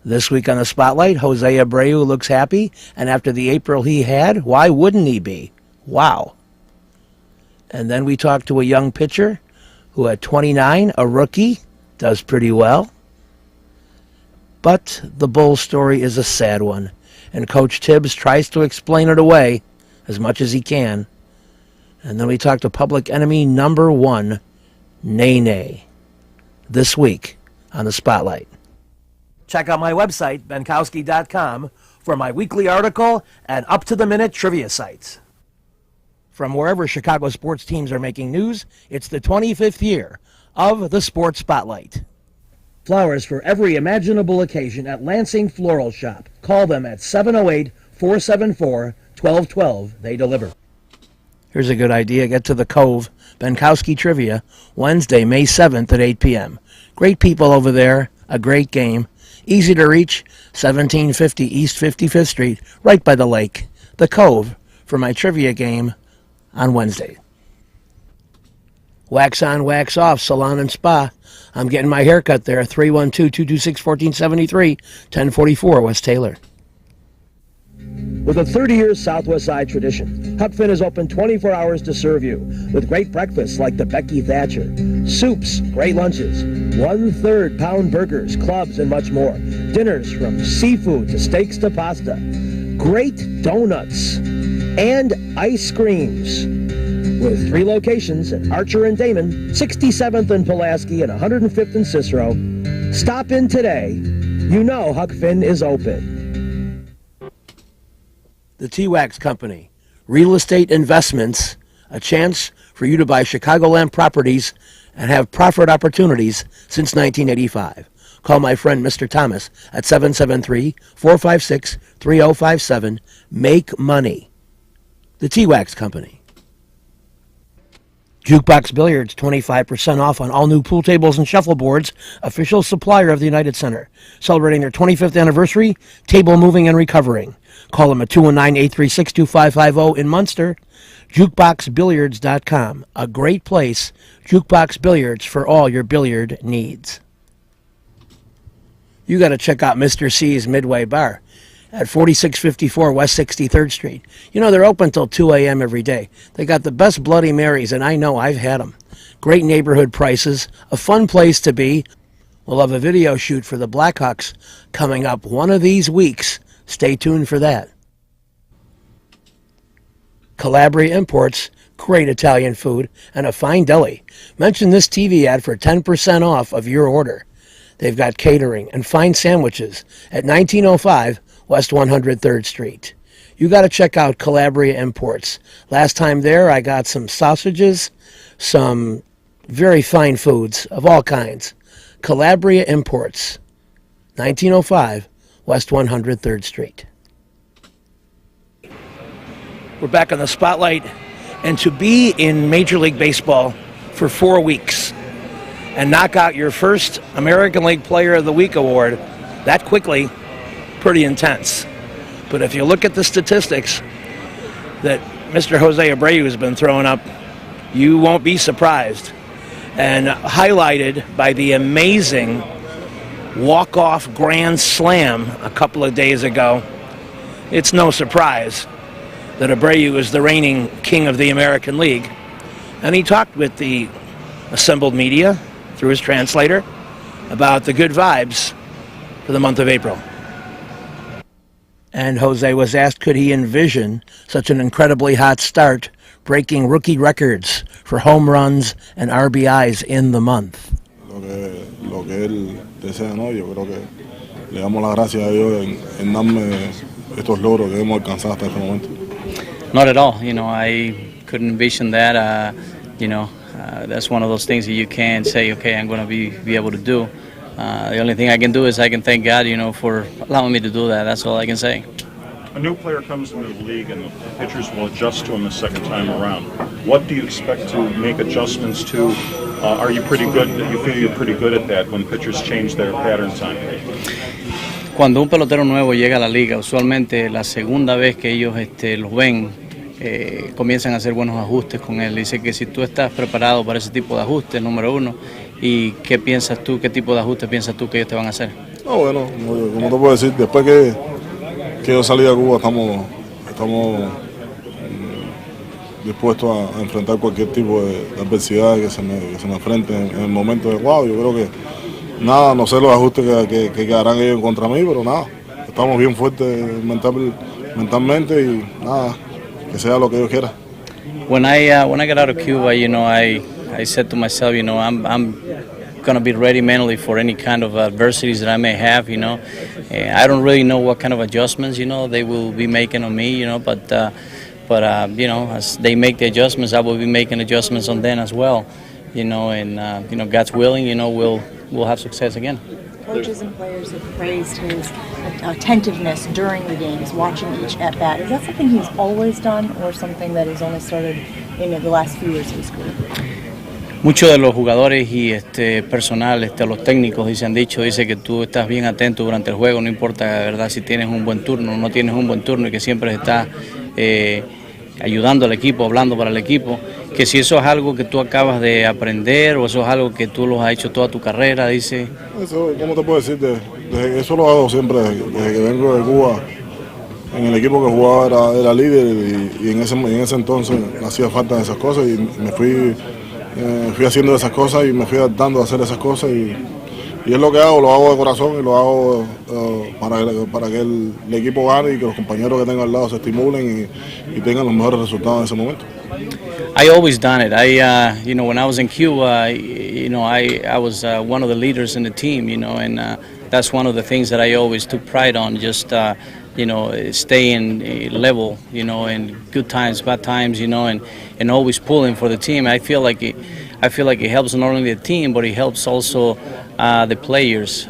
This week on the Spotlight, Jose Abreu looks happy, and after the April he had, why wouldn't he be? Wow. And then we talk to a young pitcher who at 29, a rookie, does pretty well. But the Bulls story is a sad one, and Coach Tibbs tries to explain it away as much as he can. And then we talk to public enemy number one, Nene, this week on the Spotlight. Check out my website, benkowski.com, for my weekly article and up-to-the-minute trivia sites. From wherever Chicago sports teams are making news, it's the 25th year of the Sports Spotlight. Flowers for every imaginable occasion at Lansing Floral Shop. Call them at 708-474-1212. They deliver. Here's a good idea. Get to the Cove, Benkowski Trivia, Wednesday, May 7th at 8 p.m. Great people over there, a great game. Easy to reach, 1750 East 55th Street, right by the lake. The Cove for my trivia game on Wednesday. Wax on, wax off, salon and spa. I'm getting my hair cut there, 312-226-1473, 1044 West Taylor. With a 30-year Southwest Side tradition, Huck Finn is open 24 hours to serve you with great breakfasts like the Becky Thatcher, soups, great lunches, 1/3 pound burgers, clubs, and much more. Dinners from seafood to steaks to pasta, great donuts, and ice creams. With 3 locations at Archer and Damon, 67th and Pulaski, and 105th and Cicero. Stop in today. You know Huck Finn is open. The T-Wax Company, real estate investments, a chance for you to buy Chicagoland properties and have profit opportunities since 1985. Call my friend Mr. Thomas at 773-456-3057. Make money. The T-Wax Company. Jukebox Billiards, 25% off on all new pool tables and shuffleboards, official supplier of the United Center. Celebrating their 25th anniversary, table moving and recovering. Call them at 219-836-2550 in Munster. JukeboxBilliards.com, a great place. Jukebox Billiards for all your billiard needs. You got to check out Mr. C's Midway Bar at 4654 West 63rd Street. You know, they're open till 2 a.m. every day. They got the best Bloody Marys, and I know I've had them. Great neighborhood prices, a fun place to be. We'll have a video shoot for the Blackhawks coming up one of these weeks. Stay tuned for that. Calabria Imports, great Italian food, and a fine deli. Mention this TV ad for 10% off of your order. They've got catering and fine sandwiches at 1905 West 103rd Street. You got to check out Calabria Imports. Last time there, I got some sausages, some very fine foods of all kinds. Calabria Imports, 1905 West 103rd Street. We're back on the Spotlight, and to be in Major League Baseball for 4 weeks and knock out your first American League Player of the Week award that quickly, pretty intense. But if you look at the statistics that Mr. Jose Abreu has been throwing up, you won't be surprised. And highlighted by the amazing walk-off grand slam a couple of days ago, it's no surprise that Abreu is the reigning king of the American League. And he talked with the assembled media through his translator about the good vibes for the month of April. And Jose was asked, could he envision such an incredibly hot start, breaking rookie records for home runs and RBIs in the month? Lo que él desea, ¿no? Yo creo que le damos las gracias a Dios en darme estos logros que hemos alcanzado hasta este momento. Not at all. You know, I couldn't envision that. That's one of those things that you can't say, okay, I'm going to be able to do. The only thing I can do is I can thank God, for allowing me to do that. That's all I can say. A new player comes into the league and the pitchers will adjust to him the second time around. What do you expect to make adjustments to? Are you pretty good? You feel you're pretty good at that when pitchers change their pattern time? Cuando un pelotero nuevo llega a la liga, usualmente la segunda vez que ellos los ven, comienzan a hacer buenos ajustes con él. Dice que si tú estás preparado para ese tipo de ajustes, número uno, ¿y qué piensas tú, qué tipo de ajustes piensas tú que ellos te van a hacer? No, No, bueno, como te puedo decir, después que yo salí de Cuba estamos dispuestos a enfrentar cualquier tipo de adversidad que se me enfrente en el momento adecuado. Yo creo que nada, no sé los ajustes que harán ellos contra mí, pero nada, estamos bien fuertes mentalmente y nada, que sea lo que Dios quiera. When I got out of Cuba, you know, I said to myself, you know, I'm going to be ready mentally for any kind of adversities that I may have, you know. I don't really know what kind of adjustments, you know, they will be making on me, you know, but you know, as they make the adjustments, I will be making adjustments on them as well, you know, and you know, God's willing, you know, we'll have success again. Coaches and players have praised his attentiveness during the games, watching each at bat. Is that something he's always done, or something that he's only started in the last few years of his career? Muchos de los jugadores y personal, los técnicos dice que tú estás bien atento durante el juego, no importa, verdad, si tienes un buen turno o no tienes un buen turno, y que siempre estás ayudando al equipo, hablando para el equipo, que si eso es algo que tú acabas de aprender o eso es algo que tú lo has hecho toda tu carrera, dice. Eso, ¿cómo te puedo decir? Eso lo hago siempre, desde que vengo de Cuba. En el equipo que jugaba era líder y en ese entonces hacía falta de esas cosas y me fui haciendo esas cosas y me fui adaptando a hacer esas cosas y es lo que hago, lo hago de corazón y lo hago para que el equipo gane y que los compañeros que tengo al lado se estimulen y tengan los mejores resultados en ese momento. I always done it. You know, when I was in Cuba, you know, I was one of the leaders in the team, you know, and that's one of the things that I always took pride on, just, you know, staying level, you know, in good times, bad times, you know, and always pulling for the team. I feel like it helps not only the team, but it helps also the players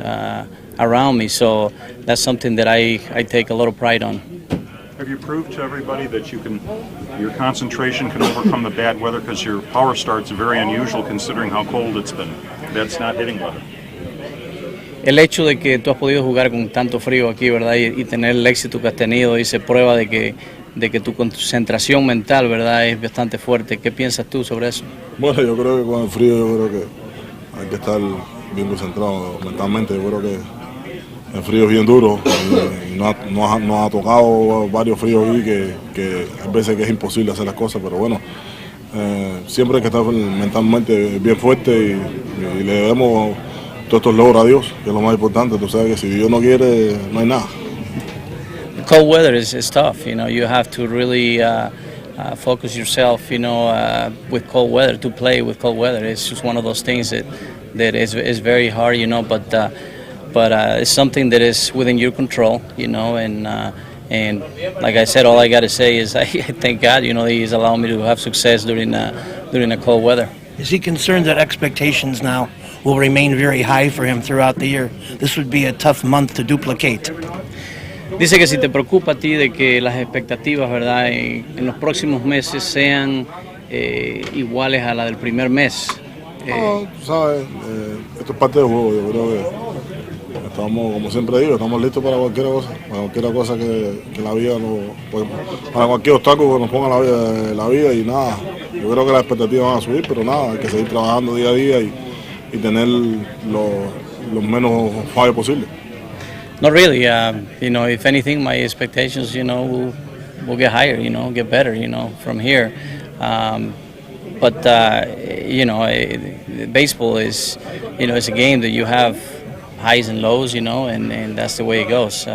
around me. So that's something that I take a lot of pride on. Have you proved to everybody that your concentration can overcome the bad weather, because your power start's very unusual considering how cold it's been? That's not hitting weather. El hecho de que tú has podido jugar con tanto frío aquí, ¿verdad? Y tener el éxito que has tenido, dice, prueba de que tu concentración mental, ¿verdad?, es bastante fuerte. ¿Qué piensas tú sobre eso? Bueno, yo creo que con el frío hay que estar bien concentrado mentalmente. Yo creo que el frío es bien duro y nos ha tocado varios fríos aquí que a veces que es imposible hacer las cosas, pero bueno, siempre hay que estar mentalmente bien fuerte y le debemos todos estos logros a Dios, que es lo más importante. Tú sabes que si Dios no quiere, no hay nada. Cold weather is tough, you know. You have to really focus yourself, you know, with cold weather, to play with cold weather. It's just one of those things that is very hard, you know, but it's something that is within your control, you know, and like I said, all I got to say is I thank God, you know, He's allowed me to have success during the cold weather. Is he concerned that expectations now will remain very high for him throughout the year? This would be a tough month to duplicate. Dice que si te preocupa a ti de que las expectativas, ¿verdad?, en los próximos meses sean iguales a la del primer mes. No, tú sabes, esto es parte del juego. Yo creo que estamos, como siempre digo, estamos listos para cualquier cosa que la vida para cualquier obstáculo que nos ponga la vida y nada. Yo creo que las expectativas van a subir, pero nada, hay que seguir trabajando día a día y tener los menos fallos posibles. Not really. You know, if anything, my expectations, you know, will get higher, you know, get better, you know, from here. But you know, baseball is, you know, it's a game that you have highs and lows, you know, and that's the way it goes.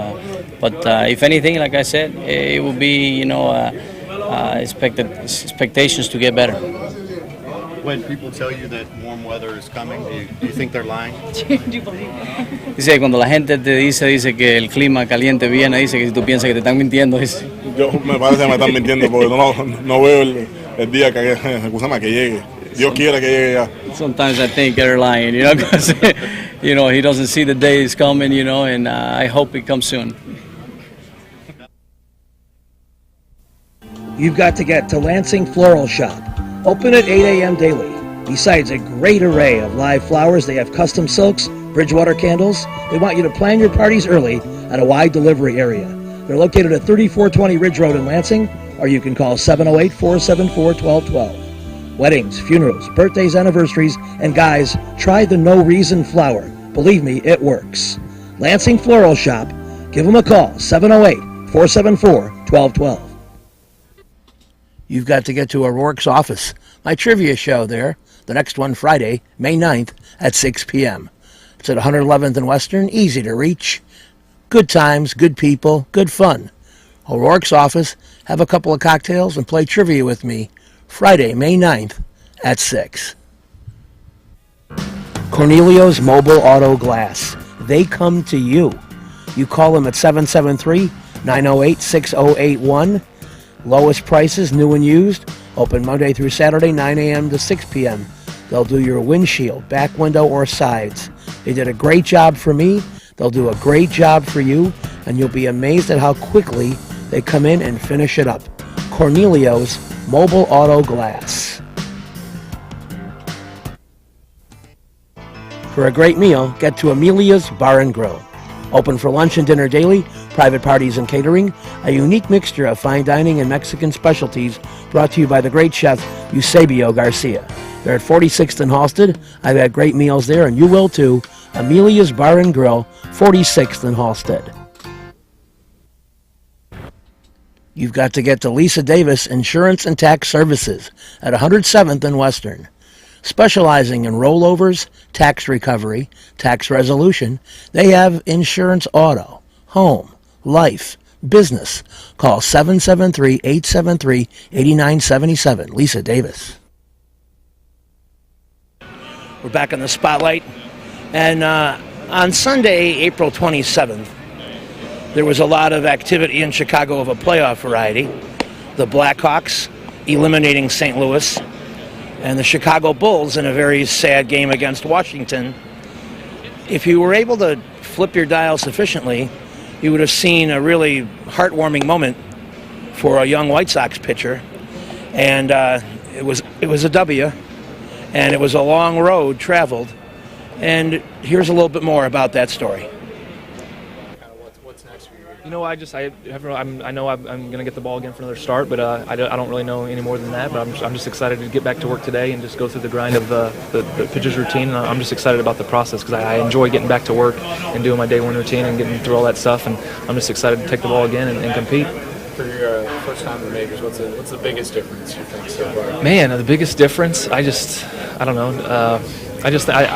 But if anything, like I said, it will be, you know, expectations to get better. When people tell you that warm weather is coming, do you think they're lying? Do you believe that? Dice, cuando la gente te dice que el clima caliente viene, dice que si tú piensas que te están mintiendo, dice. Yo me parece que me están mintiendo porque no veo el día que llegue. Dios quiera que llegue ya. Sometimes I think they're lying, you know, because, you know, he doesn't see the day is coming, you know, and I hope it comes soon. You've got to get to Lansing Floral Shop. Open at 8 a.m. daily. Besides a great array of live flowers, they have custom silks, Bridgewater candles. They want you to plan your parties early at a wide delivery area. They're located at 3420 Ridge Road in Lansing, or you can call 708-474-1212. Weddings, funerals, birthdays, anniversaries, and guys, try the No Reason flower. Believe me, it works. Lansing Floral Shop. Give them a call, 708-474-1212. You've got to get to O'Rourke's office. My trivia show there, the next one Friday, May 9th at 6 p.m. It's at 111th and Western, easy to reach. Good times, good people, good fun. O'Rourke's office, have a couple of cocktails and play trivia with me Friday, May 9th at 6. Cornelio's Mobile Auto Glass. They come to you. You call them at 773-908-6081. Lowest prices, new and used. Open Monday through Saturday, 9 a.m. to 6 p.m. They'll do your windshield, back window, or sides. They did a great job for me. They'll do a great job for you, and you'll be amazed at how quickly they come in and finish it up. Cornelio's Mobile Auto Glass. For a great meal, get to Amelia's Bar and Grill. Open for lunch and dinner daily, private parties and catering, a unique mixture of fine dining and Mexican specialties brought to you by the great chef Eusebio Garcia. They're at 46th and Halsted. I've had great meals there, and you will too. Amelia's Bar and Grill, 46th and Halsted. You've got to get to Lisa Davis Insurance and Tax Services at 107th and Western. Specializing in rollovers, tax recovery, tax resolution, they have insurance auto, home, life, business. Call 773-873-8977. Lisa Davis. We're back in the spotlight. And on Sunday, April 27th, there was a lot of activity in Chicago of a playoff variety. The Blackhawks eliminating St. Louis, and the Chicago Bulls in a very sad game against Washington. If you were able to flip your dial sufficiently, you would have seen a really heartwarming moment for a young White Sox pitcher. And it was a W, and it was a long road traveled. And here's a little bit more about that story. What's next for you? You know, I know I'm going to get the ball again for another start, but I don't really know any more than that. But I'm just excited to get back to work today and just go through the grind of the pitcher's routine. And I'm just excited about the process because I enjoy getting back to work and doing my day one routine and getting through all that stuff. And I'm just excited to take the ball again and compete. For your first time in the majors, what's the biggest difference you think so far? Man, the biggest difference, I don't know. I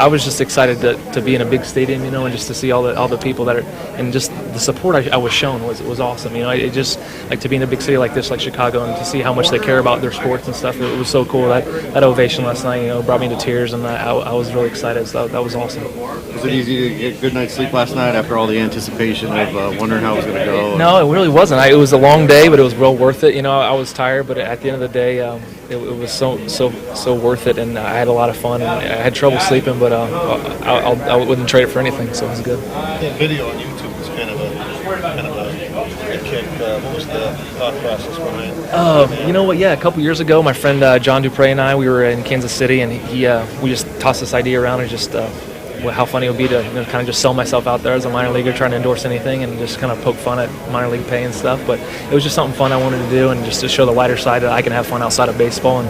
was just excited to be in a big stadium, you know, and just to see all the people that are, and just the support I was shown was awesome. You know, it just, like, to be in a big city like this, like Chicago, and to see how much they care about their sports and stuff. It was so cool. That ovation last night, you know, brought me to tears, and I was really excited. So that was awesome. Was it easy to get a good night's sleep last night after all the anticipation of wondering how it was going to go? No, it really wasn't. It was a long day, but it was well worth it. You know, I was tired, but at the end of the day, it was so worth it, and I had a lot of fun. And I had trouble sleeping, but I wouldn't trade it for anything, so it was good. The video on YouTube was kind of a kick. What was the thought process behind it? You know what? Yeah, a couple years ago, my friend John Dupre and I, we were in Kansas City, and we just tossed this idea around and just how funny it would be to kind of just sell myself out there as a minor leaguer trying to endorse anything and just kind of poke fun at minor league pay and stuff. But it was just something fun I wanted to do, and just to show the lighter side that I can have fun outside of baseball. And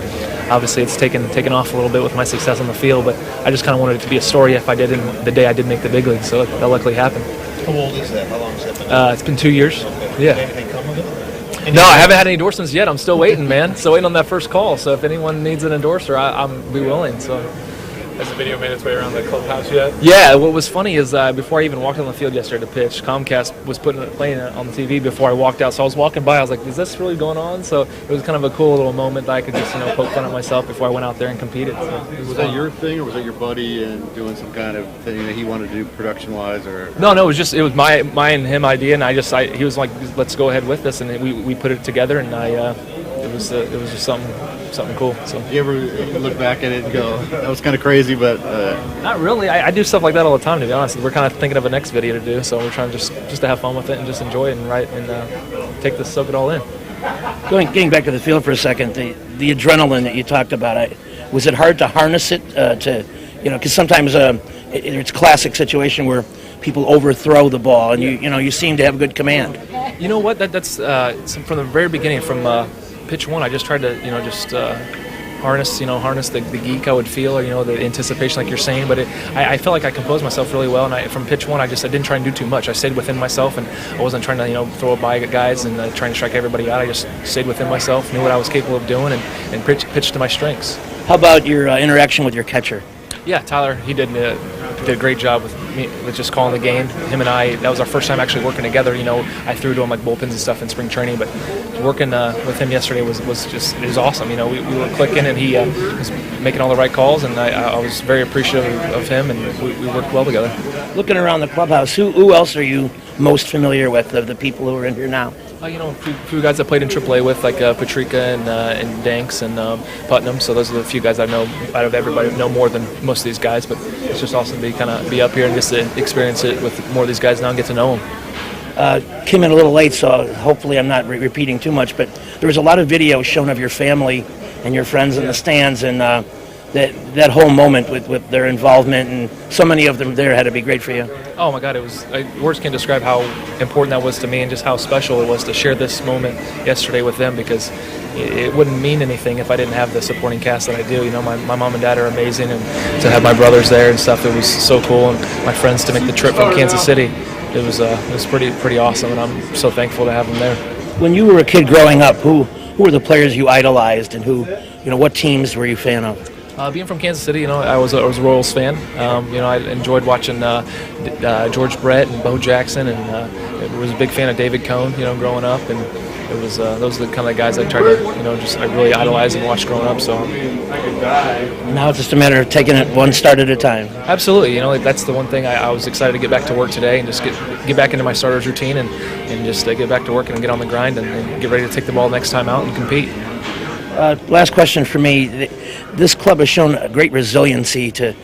obviously it's taken off a little bit with my success on the field, but I just kind of wanted it to be a story if I did in the day I did make the big league. So that luckily happened. How old is that? How long has that been? It's been 2 years. Okay. Yeah. Did anything come of it? No, I haven't had any endorsements yet. I'm still waiting, man. Still waiting on that first call. So if anyone needs an endorser, I'm be willing. So. Has the video made its way around the clubhouse yet? Yeah, what was funny is before I even walked on the field yesterday to pitch, Comcast was playing it on the TV before I walked out. So I was walking by, I was like, is this really going on? So it was kind of a cool little moment that I could just, poke fun at myself before I went out there and competed. So Was that your thing, or was that your buddy and doing some kind of thing that he wanted to do production-wise? Or No, it was my and him idea, and he was like, let's go ahead with this, and we put it together, and it was just something cool. So do you ever look back at it and go, that was kind of crazy, but not really. I do stuff like that all the time, to be honest. We're kind of thinking of a next video to do, so we're trying just to have fun with it and just enjoy it and write and soak it all in. Getting back to the field for a second, the adrenaline that you talked about, was it hard to harness it because sometimes it's a classic situation where people overthrow the ball, and you seem to have good command. You know what? That's from the very beginning, from pitch one. I just tried to harness the geek I would feel, or the anticipation like you're saying. But I felt like I composed myself really well, and from pitch one I didn't try and do too much. I stayed within myself, and I wasn't trying to throw it by guys and trying to strike everybody out. I just stayed within myself, knew what I was capable of doing, and pitched to my strengths. How about your interaction with your catcher? Yeah, Tyler, he did a great job with me, with just calling the game. Him and I, that was our first time actually working together. I threw to him like bullpens and stuff in spring training, but working with him yesterday was awesome. We were clicking, and he was making all the right calls, and I was very appreciative of him, and we worked well together. Looking around the clubhouse, who else are you most familiar with of the people who are in here now? A few guys I played in AAA with, like Patrica and Danks and Putnam. So those are the few guys I know out of everybody. Know more than most of these guys, but it's just awesome to be up here and just to experience it with more of these guys now and get to know them. Came in a little late, so hopefully I'm not repeating too much, but there was a lot of video shown of your family and your friends in the stands, and that whole moment with their involvement, and so many of them there had to be great for you. Oh my God, words can't describe how important that was to me, and just how special it was to share this moment yesterday with them, because it wouldn't mean anything if I didn't have the supporting cast that I do. My mom and dad are amazing, and to have my brothers there and stuff, it was so cool, and my friends to make the trip from Kansas City, it was pretty awesome, and I'm so thankful to have them there. When you were a kid growing up, who were the players you idolized, and what teams were you a fan of? Being from Kansas City, I was a Royals fan. I enjoyed watching George Brett and Bo Jackson, and I was a big fan of David Cone, growing up, and it was those are the kind of guys I tried to, I really idolized and watched growing up. So now it's just a matter of taking it one start at a time. Absolutely, that's the one thing I was excited to get back to work today and just get back into my starter's routine and just get back to work and get on the grind and get ready to take the ball next time out and compete. Last question for me. This club has shown a great resiliency to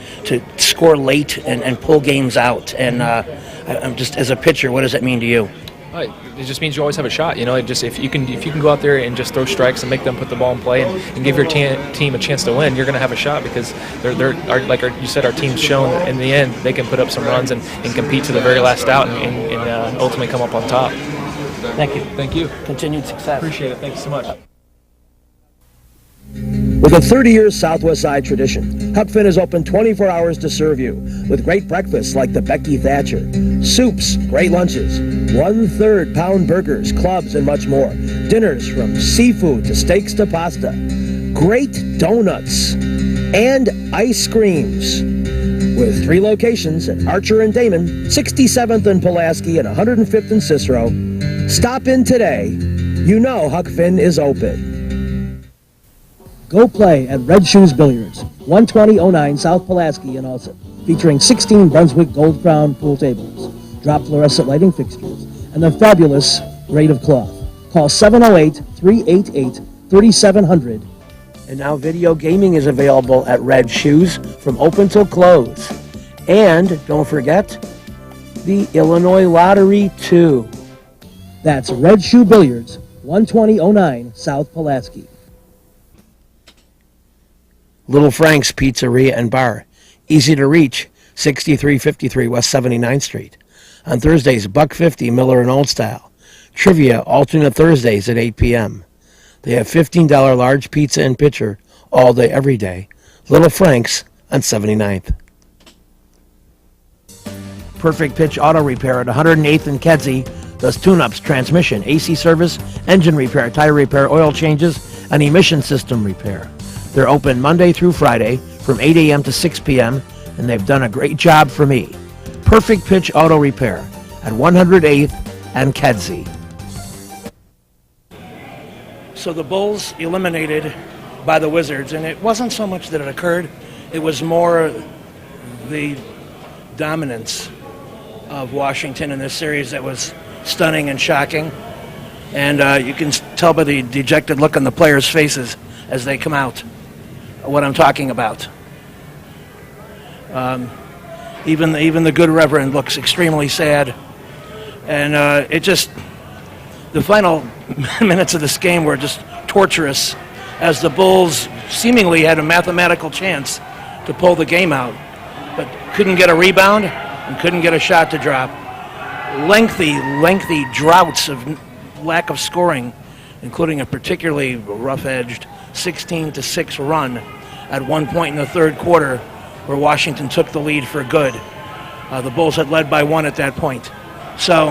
score late and pull games out. And I'm just, as a pitcher, what does that mean to you? It just means you always have a shot. If you can go out there and just throw strikes and make them put the ball in play and give your team a chance to win, you're going to have a shot, because you said, our team's shown in the end they can put up some runs and compete to the very last out and ultimately come up on top. Thank you. Thank you. Continued success. Appreciate it. Thank you so much. With a 30-year Southwest Side tradition, Huck Finn is open 24 hours to serve you with great breakfasts like the Becky Thatcher, soups, great lunches, 1/3 pound burgers, clubs, and much more. Dinners from seafood to steaks to pasta, great donuts, and ice creams. With 3 locations at Archer and Damon, 67th and Pulaski, and 105th and Cicero. Stop in today. Huck Finn is open. Go play at Red Shoes Billiards, 12009 South Pulaski in Alsip, featuring 16 Brunswick Gold Crown pool tables, drop fluorescent lighting fixtures, and the fabulous grade of cloth. Call 708-388-3700. And now video gaming is available at Red Shoes from open till close. And don't forget, the Illinois Lottery too. That's Red Shoe Billiards, 12009 South Pulaski. Little Frank's Pizzeria and Bar. Easy to reach, 6353 West 79th Street. On Thursdays, $1.50 Miller and Old Style. Trivia alternate Thursdays at 8 p.m. They have $15 large pizza and pitcher all day, every day. Little Frank's on 79th. Perfect Pitch Auto Repair at 108th and Kedzie does tune-ups, transmission, AC service, engine repair, tire repair, oil changes, and emission system repair. They're open Monday through Friday from 8 a.m. to 6 p.m., and they've done a great job for me. Perfect Pitch Auto Repair at 108th and Kedzie. So the Bulls eliminated by the Wizards, and it wasn't so much that it occurred, it was more the dominance of Washington in this series that was stunning and shocking. And you can tell by the dejected look on the players' faces as they come out what I'm talking about. Even the good Reverend looks extremely sad. And the final minutes of this game were just torturous, as the Bulls seemingly had a mathematical chance to pull the game out, but couldn't get a rebound and couldn't get a shot to drop. Lengthy droughts of lack of scoring, including a particularly rough-edged 16-6 run at one point in the third quarter where Washington took the lead for good. The Bulls had led by 1 at that point. So,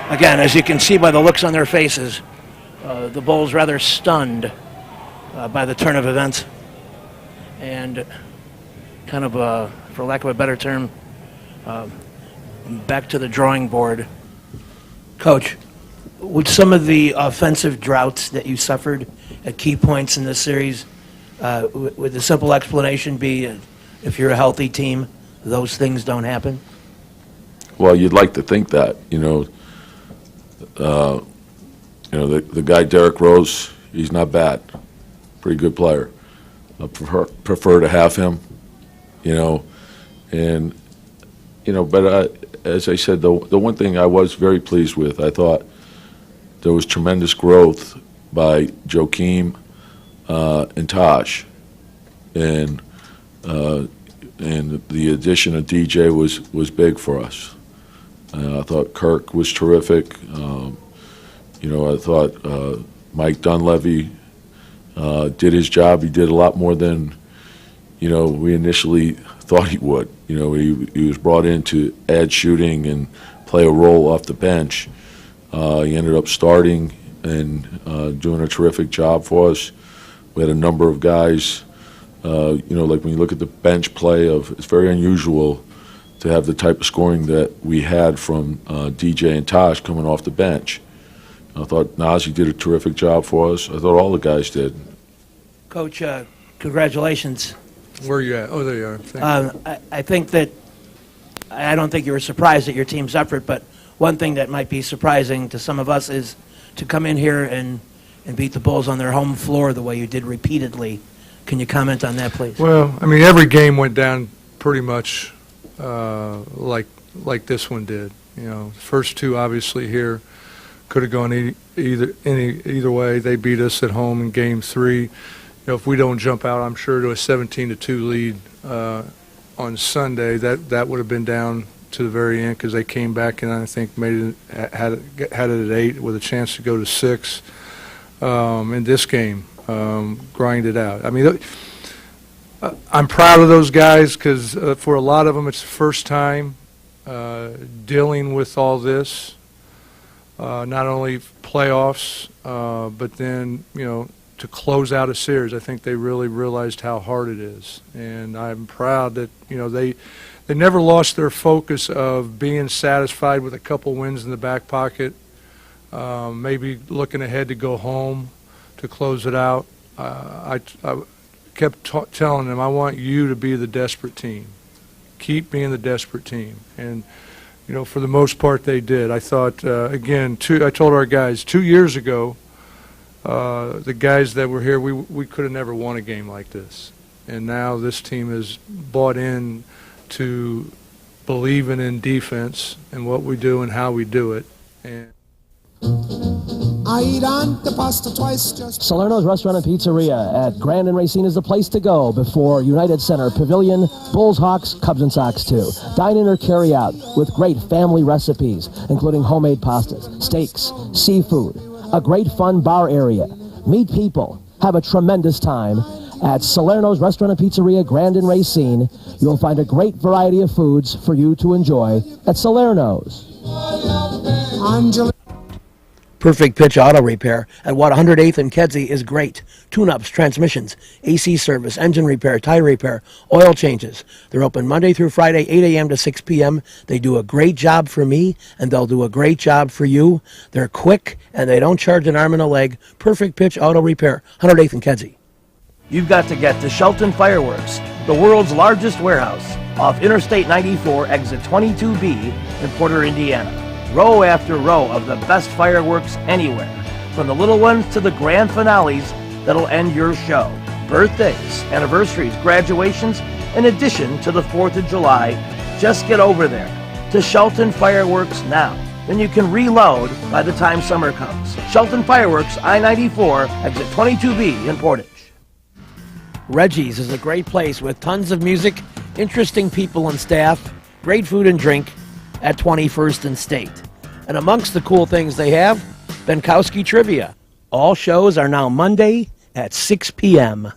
again, as you can see by the looks on their faces, the Bulls rather stunned by the turn of events. And kind of, for lack of a better term, back to the drawing board. Coach, would some of the offensive droughts that you suffered at key points in this series, would the simple explanation be if you're a healthy team, those things don't happen? Well, you'd like to think that, the guy Derrick Rose, he's not bad, pretty good player. I prefer to have him, but as I said, the one thing I was very pleased with, I thought there was tremendous growth by Joakim and Taj, and the addition of DJ was big for us. I thought Kirk was terrific. I thought Mike Dunleavy did his job. He did a lot more than we initially thought he would. He was brought in to add shooting and play a role off the bench. He ended up starting and doing a terrific job for us. We had a number of guys, like when you look at the bench play it's very unusual to have the type of scoring that we had from DJ and Taj coming off the bench. I thought Nazi did a terrific job for us. I thought all the guys did. Coach, congratulations. Where are you at? Oh, there you are. I think that I don't think you were surprised at your team's effort, but one thing that might be surprising to some of us is to come in here and beat the Bulls on their home floor the way you did repeatedly. Can you comment on that, please? Well, I mean, every game went down pretty much like this one did. The first two obviously here could have gone either way. They beat us at home in Game 3. If we don't jump out, I'm sure, to a 17-2 lead on Sunday, that would have been down to the very end because they came back and I think had it at 8 with a chance to go to 6 in this game, grind it out. I mean, I'm proud of those guys because for a lot of them it's the first time dealing with all this, not only playoffs, but then, to close out a series. I think they really realized how hard it is. And I'm proud that, they never lost their focus of being satisfied with a couple wins in the back pocket, maybe looking ahead to go home to close it out. I kept telling them, I want you to be the desperate team. Keep being the desperate team. And, for the most part they did. I thought, again, I told our guys 2 years ago, the guys that were here, we could have never won a game like this. And now this team has bought in to believing in defense and what we do and how we do it. And Salerno's Restaurant and Pizzeria at Grand and Racine is the place to go before United Center Pavilion, Bulls, Hawks, Cubs, and Sox too. Dine in or carry out with great family recipes, including homemade pastas, steaks, seafood, a great fun bar area. Meet people. Have a tremendous time at Salerno's Restaurant and Pizzeria, Grand and Racine. You'll find a great variety of foods for you to enjoy at Salerno's. Perfect Pitch Auto Repair at 108th and Kedzie is great. Tune-ups, transmissions, AC service, engine repair, tire repair, oil changes. They're open Monday through Friday, 8 a.m. to 6 p.m. They do a great job for me, and they'll do a great job for you. They're quick, and they don't charge an arm and a leg. Perfect Pitch Auto Repair, 108th and Kedzie. You've got to get to Shelton Fireworks, the world's largest warehouse, off Interstate 94, exit 22B in Porter, Indiana. Row after row of the best fireworks anywhere, from the little ones to the grand finales that'll end your show. Birthdays, anniversaries, graduations, in addition to the 4th of July. Just get over there to Shelton Fireworks now. Then you can reload by the time summer comes. Shelton Fireworks, I-94, exit 22B in Portage. Reggie's is a great place with tons of music, interesting people and staff, great food and drink, at 21st and State. And amongst the cool things they have, Benkowski Trivia. All shows are now Monday at 6 p.m.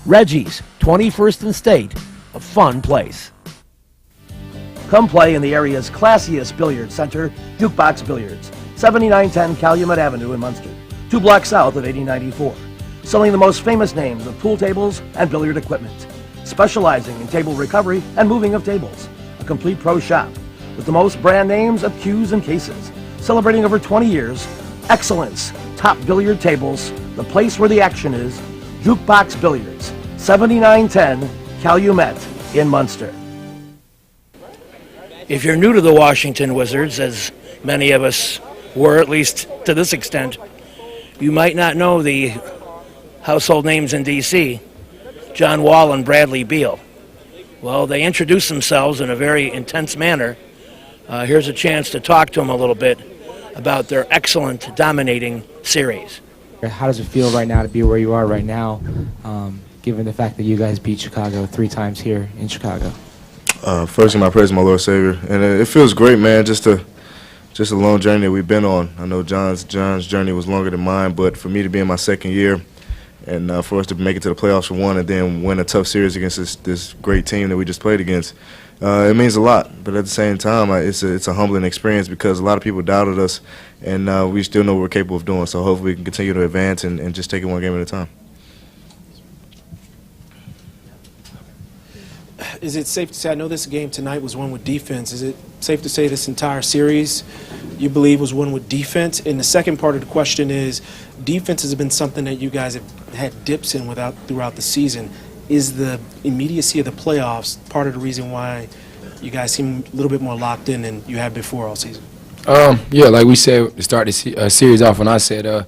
Reggie's, 21st and State, a fun place. Come play in the area's classiest billiard center, Jukebox Billiards, 7910 Calumet Avenue in Munster, 2 blocks south of 8094. Selling the most famous names of pool tables and billiard equipment. Specializing in table recovery and moving of tables. A complete pro shop with the most brand names of cues and cases. Celebrating over 20 years, excellence, top billiard tables, the place where the action is, Jukebox Billiards, 7910 Calumet in Munster. If you're new to the Washington Wizards, as many of us were, at least to this extent, you might not know the household names in D.C., John Wall and Bradley Beal. Well, they introduced themselves in a very intense manner. Here's a chance to talk to them a little bit about their excellent, dominating series. How does it feel right now to be where you are right now, given the fact that you guys beat Chicago 3 times here in Chicago? First, my praise, my Lord Savior, and it feels great, man. Just a long journey that we've been on. I know John's journey was longer than mine, but for me to be in my second year, and for us to make it to the playoffs for one, and then win a tough series against this great team that we just played against, it means a lot. But at the same time, it's a humbling experience because a lot of people doubted us, and we still know what we're capable of doing. So hopefully we can continue to advance and just take it one game at a time. Is it safe to say, I know this game tonight was won with defense, is it safe to say this entire series you believe was won with defense? And the second part of the question is, defense has been something that you guys have had dips in throughout the season. Is the immediacy of the playoffs part of the reason why you guys seem a little bit more locked in than you have before all season? Yeah, like we said to start the series off when I said,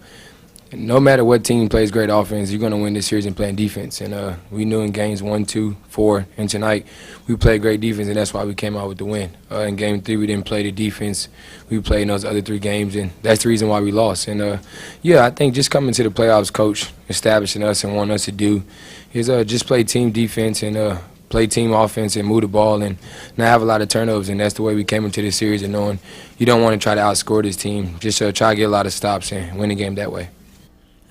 no matter what team plays great offense, you're going to win this series in playing defense. And we knew in games 1, 2, 4, and tonight we played great defense, and that's why we came out with the win. In game 3, we didn't play the defense we played in those other 3 games, and that's the reason why we lost. And, yeah, I think just coming to the playoffs, Coach, establishing us and wanting us to do is just play team defense and play team offense and move the ball and not have a lot of turnovers. And that's the way we came into this series, and knowing you don't want to try to outscore this team. Just try to get a lot of stops and win the game that way.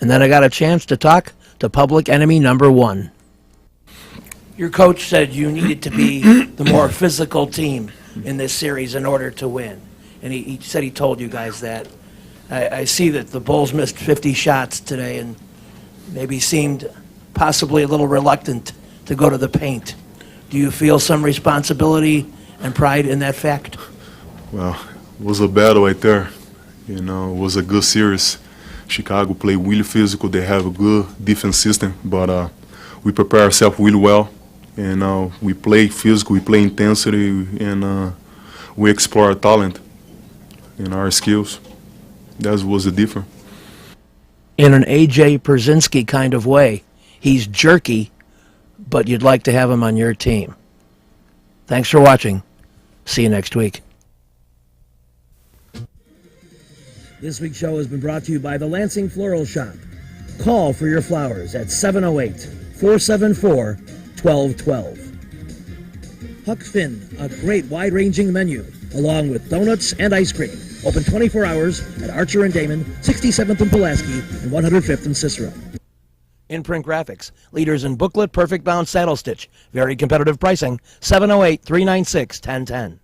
And then I got a chance to talk to public enemy number 1. Your coach said you needed to be the more physical team in this series in order to win. And he said he told you guys that. I see that the Bulls missed 50 shots today and maybe seemed possibly a little reluctant to go to the paint. Do you feel some responsibility and pride in that fact? Well, it was a battle right there. You know, it was a good series. Chicago played really physical. They have a good defense system, but we prepare ourselves really well. And we play physical, we play intensity, and we explore our talent and our skills. That was the difference. In an A.J. Pierzynski kind of way, he's jerky, but you'd like to have him on your team. Thanks for watching. See you next week. This week's show has been brought to you by the Lansing Floral Shop. Call for your flowers at 708-474-1212. Huck's Finn, a great wide-ranging menu, along with donuts and ice cream. Open 24 hours at Archer and Damon, 67th and Pulaski, and 105th and Cicero. Imprint Graphics, leaders in booklet, perfect bound saddle stitch. Very competitive pricing, 708-396-1010.